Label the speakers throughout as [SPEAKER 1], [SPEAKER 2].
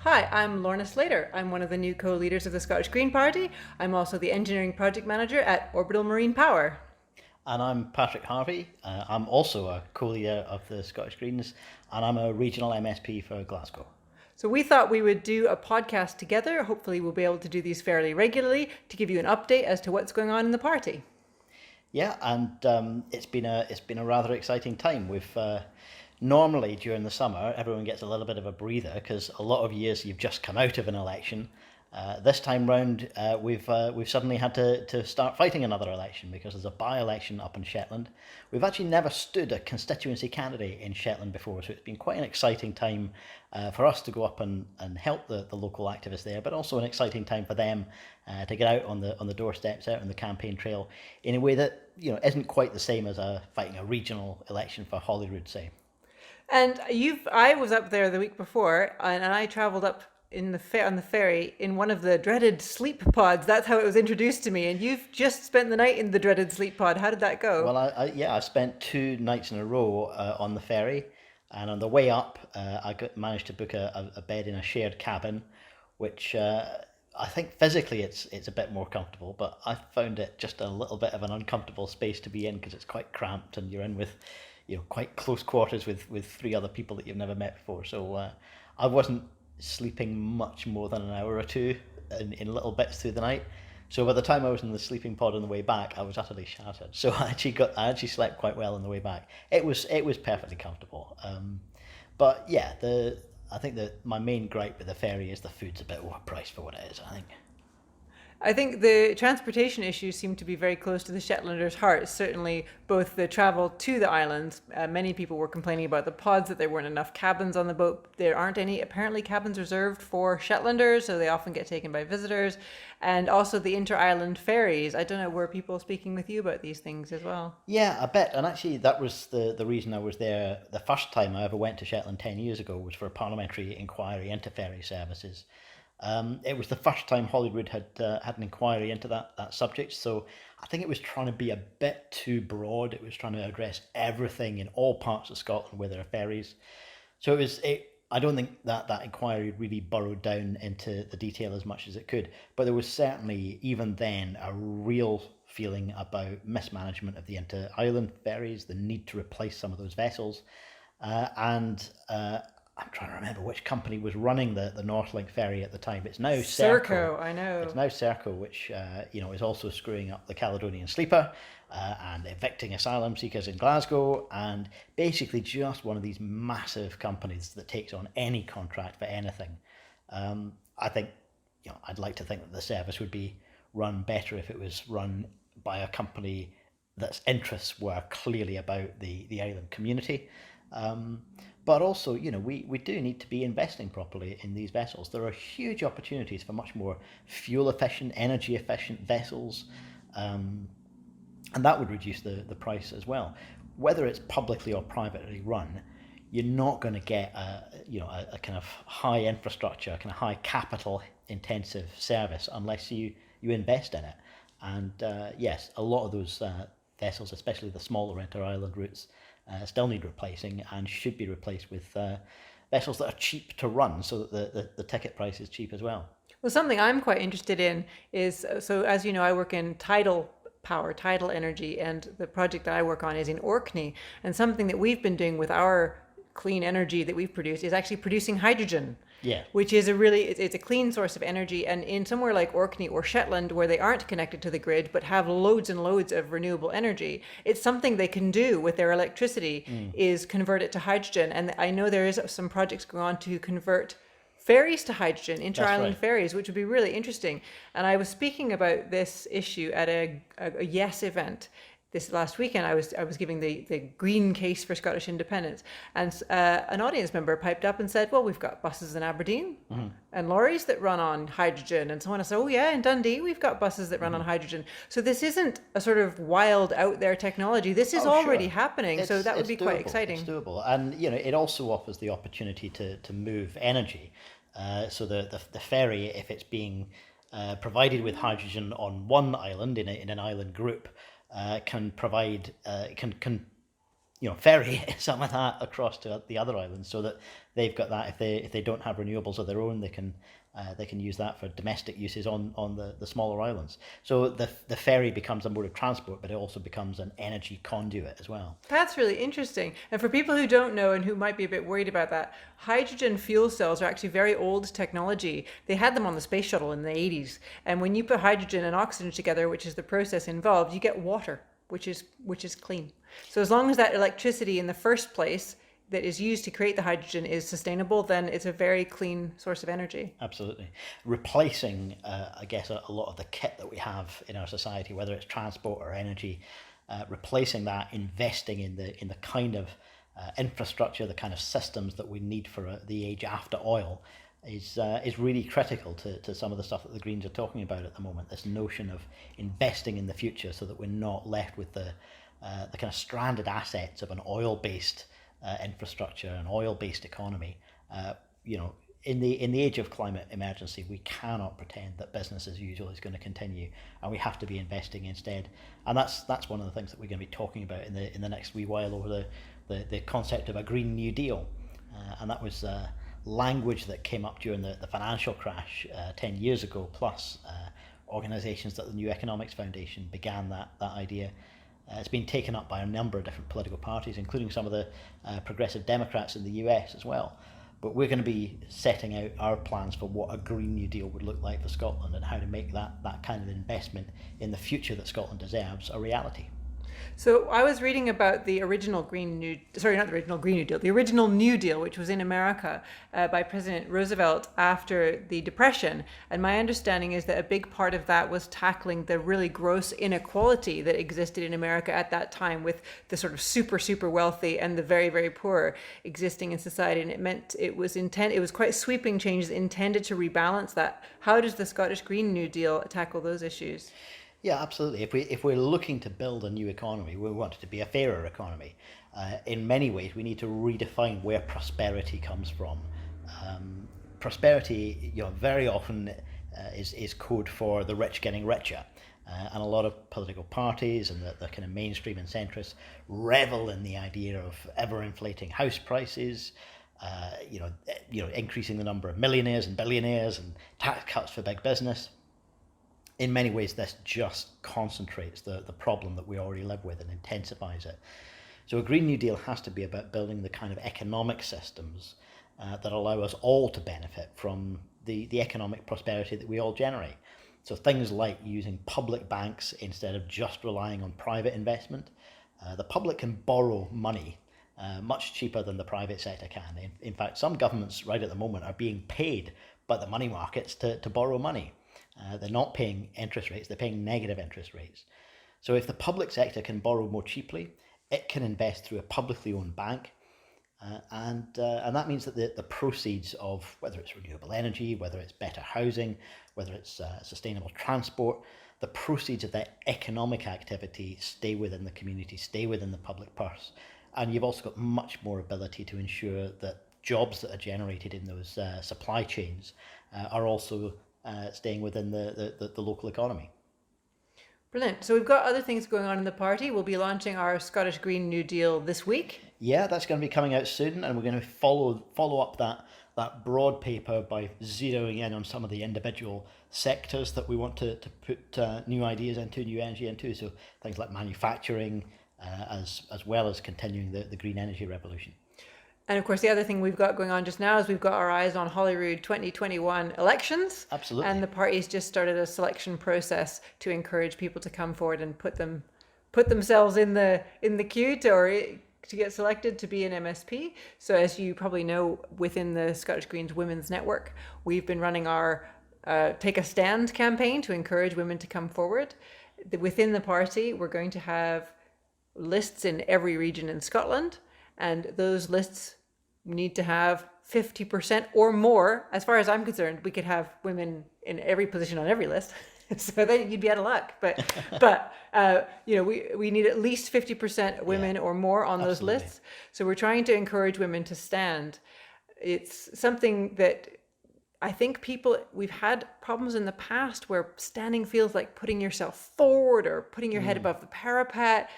[SPEAKER 1] Hi, I'm Lorna Slater. I'm one of the new co-leaders of the Scottish Green Party. I'm also the engineering project manager at Orbital Marine Power.
[SPEAKER 2] And I'm Patrick Harvey. I'm also a co-leader of the Scottish Greens, and I'm a regional MSP for Glasgow.
[SPEAKER 1] So we thought we would do a podcast together. Hopefully we'll be able to do these fairly regularly to give you an update as to what's going on in the party.
[SPEAKER 2] Yeah, and it's been a rather exciting time. We've normally during the summer everyone gets a little bit of a breather because a lot of years you've just come out of an election. This time round, we've suddenly had to start fighting another election because there's a by-election up in Shetland. We've actually never stood a constituency candidate in Shetland before, so it's been quite an exciting time for us to go up and help the local activists there, but also an exciting time for them to get out on the doorsteps, out on the campaign trail, in a way that isn't quite the same as fighting a regional election for Holyrood, say.
[SPEAKER 1] And I was up there the week before, and I travelled up on the ferry in one of the dreaded sleep pods. That's how it was introduced to me. And you've just spent the night in the dreaded sleep pod. How did that go?
[SPEAKER 2] Well, I spent 2 nights in a row on the ferry, and on the way up, managed to book a bed in a shared cabin, which I think physically it's a bit more comfortable, but I found it just a little bit of an uncomfortable space to be in because it's quite cramped and you're in with, quite close quarters with three other people that you've never met before. So I wasn't sleeping much more than an hour or two in little bits through the night. So by the time I was in the sleeping pod on the way back, I was utterly shattered. So I actually slept quite well on the way back. It was perfectly comfortable. But yeah, I think that my main gripe with the ferry is the food's a bit overpriced for what it is, I think.
[SPEAKER 1] I think the transportation issues seem to be very close to the Shetlanders' hearts. Certainly, both the travel to the islands, many people were complaining about the pods, that there weren't enough cabins on the boat. There aren't any, apparently, cabins reserved for Shetlanders, so they often get taken by visitors. And also the inter-island ferries. I don't know, were people speaking with you about these things as well?
[SPEAKER 2] Yeah, a bit. And actually, that was the reason I was there. The first time I ever went to Shetland 10 years ago was for a parliamentary inquiry into ferry services. It was the first time Holyrood had an inquiry into that subject, so I think it was trying to be a bit too broad. It was trying to address everything in all parts of Scotland where there are ferries. So it was it. I don't think that inquiry really burrowed down into the detail as much as it could, but there was certainly even then a real feeling about mismanagement of the inter-island ferries, the need to replace some of those vessels, and I'm trying to remember which company was running the Northlink ferry at the time. It's now Serco.
[SPEAKER 1] Serco, I know.
[SPEAKER 2] It's now Serco, which is also screwing up the Caledonian Sleeper and evicting asylum seekers in Glasgow, and basically just one of these massive companies that takes on any contract for anything. I think I'd like to think that the service would be run better if it was run by a company that's interests were clearly about the island community. Um, but also, we do need to be investing properly in these vessels. There are huge opportunities for much more fuel efficient, energy efficient vessels, um, and that would reduce the price as well. Whether it's publicly or privately run, you're not going to get a kind of high infrastructure, kind of high capital intensive service unless you invest in it. And yes, a lot of those vessels, especially the smaller inter-island routes, still need replacing and should be replaced with vessels that are cheap to run so that the ticket price is cheap as well.
[SPEAKER 1] Well, something I'm quite interested in is, so as you know, I work in tidal power, tidal energy, and the project that I work on is in Orkney. And something that we've been doing with our clean energy that we've produced is actually producing hydrogen,
[SPEAKER 2] Yeah,
[SPEAKER 1] which is it's a clean source of energy. And in somewhere like Orkney or Shetland, where they aren't connected to the grid but have loads and loads of renewable energy, it's something they can do with their electricity, is convert it to hydrogen. And I know there is some projects going on to convert ferries to hydrogen,
[SPEAKER 2] that's
[SPEAKER 1] inter-island
[SPEAKER 2] right.
[SPEAKER 1] ferries, which would be really interesting. And I was speaking about this issue at a Yes event this last weekend. I was giving the green case for Scottish independence, and an audience member piped up and said, "Well, we've got buses in Aberdeen and lorries that run on hydrogen." And someone said, "Oh yeah, in Dundee we've got buses that run on hydrogen." So this isn't a sort of wild out there technology. This is
[SPEAKER 2] Oh,
[SPEAKER 1] already
[SPEAKER 2] sure.
[SPEAKER 1] happening. So that would
[SPEAKER 2] It's
[SPEAKER 1] be quite
[SPEAKER 2] doable. It's
[SPEAKER 1] exciting.
[SPEAKER 2] doable, and it also offers the opportunity to move energy. So the ferry, if it's being provided with hydrogen on one island in an island group, can provide can ferry some of that across to the other islands, so that they've got that. If they don't have renewables of their own, they can use that for domestic uses on the smaller islands. So the ferry becomes a mode of transport, but it also becomes an energy conduit as well.
[SPEAKER 1] That's really interesting. And for people who don't know and who might be a bit worried about that, hydrogen fuel cells are actually very old technology. They had them on the space shuttle in the 80s. And when you put hydrogen and oxygen together, which is the process involved, you get water, which is clean. So as long as that electricity in the first place that is used to create the hydrogen is sustainable, then it's a very clean source of energy.
[SPEAKER 2] Absolutely. Replacing, I guess, a lot of the kit that we have in our society, whether it's transport or energy, replacing that, investing in the kind of infrastructure, the kind of systems that we need for the age after oil is really critical to some of the stuff that the Greens are talking about at the moment. This notion of investing in the future so that we're not left with the kind of stranded assets of an oil-based infrastructure, an oil-based economy. In the age of climate emergency, we cannot pretend that business as usual is going to continue, and we have to be investing instead. And that's one of the things that we're going to be talking about in the next wee while over the concept of a Green New Deal. And that was language that came up during the financial crash 10 years ago, plus organisations that the New Economics Foundation began that idea. It's been taken up by a number of different political parties, including some of the progressive Democrats in the US as well. But we're going to be setting out our plans for what a Green New Deal would look like for Scotland and how to make that kind of investment in the future that Scotland deserves a reality.
[SPEAKER 1] So I was reading about the original the original New Deal, which was in America by President Roosevelt after the Depression. And my understanding is that a big part of that was tackling the really gross inequality that existed in America at that time, with the sort of super, super wealthy and the very, very poor existing in society. And it meant it was quite sweeping changes intended to rebalance that. How does the Scottish Green New Deal tackle those issues?
[SPEAKER 2] Yeah, absolutely. If we're looking to build a new economy, we want it to be a fairer economy. In many ways, we need to redefine where prosperity comes from. Prosperity, very often is code for the rich getting richer, and a lot of political parties and the kind of mainstream and centrists revel in the idea of ever-inflating house prices. Increasing the number of millionaires and billionaires and tax cuts for big business. In many ways, this just concentrates the problem that we already live with and intensifies it. So a Green New Deal has to be about building the kind of economic systems that allow us all to benefit from the economic prosperity that we all generate. So things like using public banks instead of just relying on private investment. The public can borrow money much cheaper than the private sector can. In fact, some governments right at the moment are being paid by the money markets to borrow money. They're not paying interest rates, they're paying negative interest rates. So if the public sector can borrow more cheaply, it can invest through a publicly owned bank. And that means that the proceeds of whether it's renewable energy, whether it's better housing, whether it's sustainable transport, the proceeds of that economic activity stay within the community, stay within the public purse. And you've also got much more ability to ensure that jobs that are generated in those supply chains are also staying within the local economy.
[SPEAKER 1] Brilliant. So we've got other things going on in the party. We'll be launching our Scottish Green New Deal this week.
[SPEAKER 2] Yeah, that's going to be coming out soon, and we're going to follow up that broad paper by zeroing in on some of the individual sectors that we want to put new ideas into, new energy into. So things like manufacturing, as well as continuing the green energy revolution.
[SPEAKER 1] And of course, the other thing we've got going on just now is we've got our eyes on Holyrood 2021 elections.
[SPEAKER 2] Absolutely.
[SPEAKER 1] And the party's just started a selection process to encourage people to come forward and put themselves in the queue to get selected to be an MSP. So as you probably know, within the Scottish Greens Women's Network, we've been running our Take a Stand campaign to encourage women to come forward. Within the party, we're going to have lists in every region in Scotland, and those lists need to have 50% or more. As far as I'm concerned, we could have women in every position on every list. So then you'd be out of luck. But we need at least 50% women or more on those lists. So we're trying to encourage women to stand. It's something that I think we've had problems in the past where standing feels like putting yourself forward or putting your head above the parapet.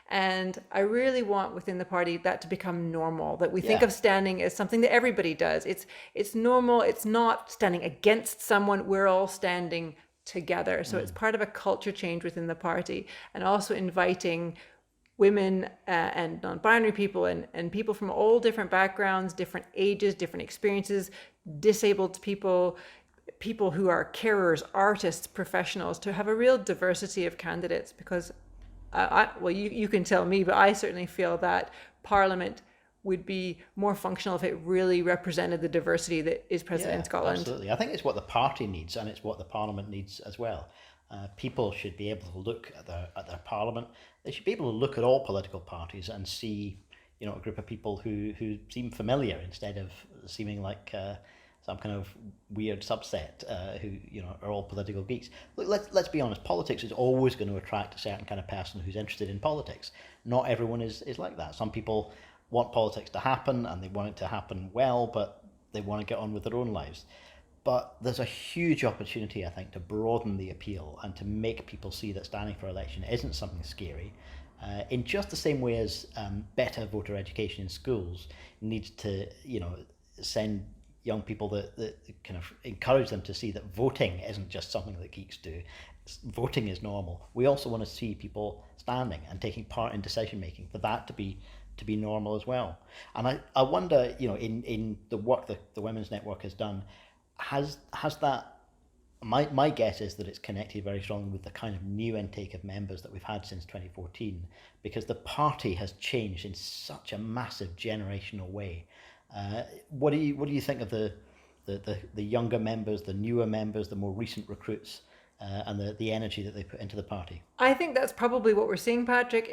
[SPEAKER 1] And I really want within the party that to become normal, that we think
[SPEAKER 2] Yeah.
[SPEAKER 1] of standing as something that everybody does. It's normal. It's not standing against someone. We're all standing together. So it's part of a culture change within the party, and also inviting women and non-binary people and people from all different backgrounds, different ages, different experiences, disabled people, people who are carers, artists, professionals, to have a real diversity of candidates. Because well, you can tell me, but I certainly feel that Parliament would be more functional if it really represented the diversity that is present in Scotland.
[SPEAKER 2] Absolutely. I think it's what the party needs, and it's what the Parliament needs as well. People should be able to look at their Parliament. They should be able to look at all political parties and see, a group of people who seem familiar instead of seeming like some kind of weird subset who are all political geeks. Look, let's be honest. Politics is always going to attract a certain kind of person who's interested in politics. Not everyone is like that. Some people want politics to happen and they want it to happen well, but they want to get on with their own lives. But there's a huge opportunity, I think, to broaden the appeal and to make people see that standing for election isn't something scary. In just the same way as better voter education in schools needs to, send young people that kind of encourage them to see that voting isn't just something that geeks do. Voting is normal. We also want to see people standing and taking part in decision making, for that to be normal as well. And I wonder, in the work that the Women's Network has done, has that, my guess is that it's connected very strongly with the kind of new intake of members that we've had since 2014, because the party has changed in such a massive generational way. What do you think of the younger members, the newer members, the more recent recruits, and the energy that they put into the party?
[SPEAKER 1] I think that's probably what we're seeing, Patrick,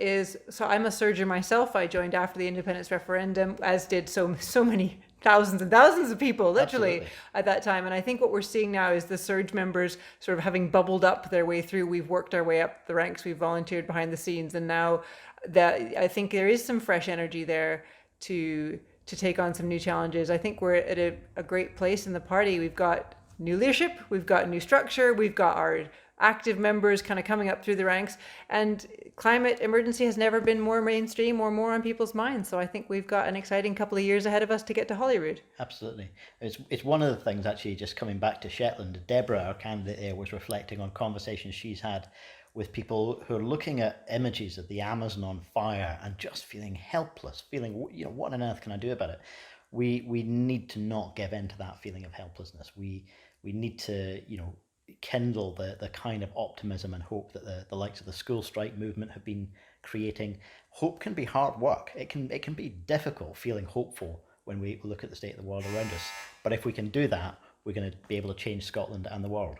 [SPEAKER 1] so I'm a surger myself. I joined after the independence referendum, as did so many thousands and thousands of people, literally. Absolutely. At that time. And I think what we're seeing now is the surge members sort of having bubbled up their way through. We've worked our way up the ranks, we've volunteered behind the scenes, and now that I think there is some fresh energy there to take on some new challenges. I think we're at a great place in the party. We've got new leadership, we've got new structure, we've got our active members kind of coming up through the ranks, and climate emergency has never been more mainstream or more on people's minds. So I think we've got an exciting couple of years ahead of us to get to Holyrood.
[SPEAKER 2] Absolutely. It's one of the things, actually, just coming back to Shetland, Deborah, our candidate there, was reflecting on conversations she's had with people who are looking at images of the Amazon on fire and just feeling helpless, feeling, what on earth can I do about it? We need to not give in to that feeling of helplessness. We need to, kindle the kind of optimism and hope that the likes of the school strike movement have been creating. Hope can be hard work. It can be difficult feeling hopeful when we look at the state of the world around us. But if we can do that, we're going to be able to change Scotland and the world.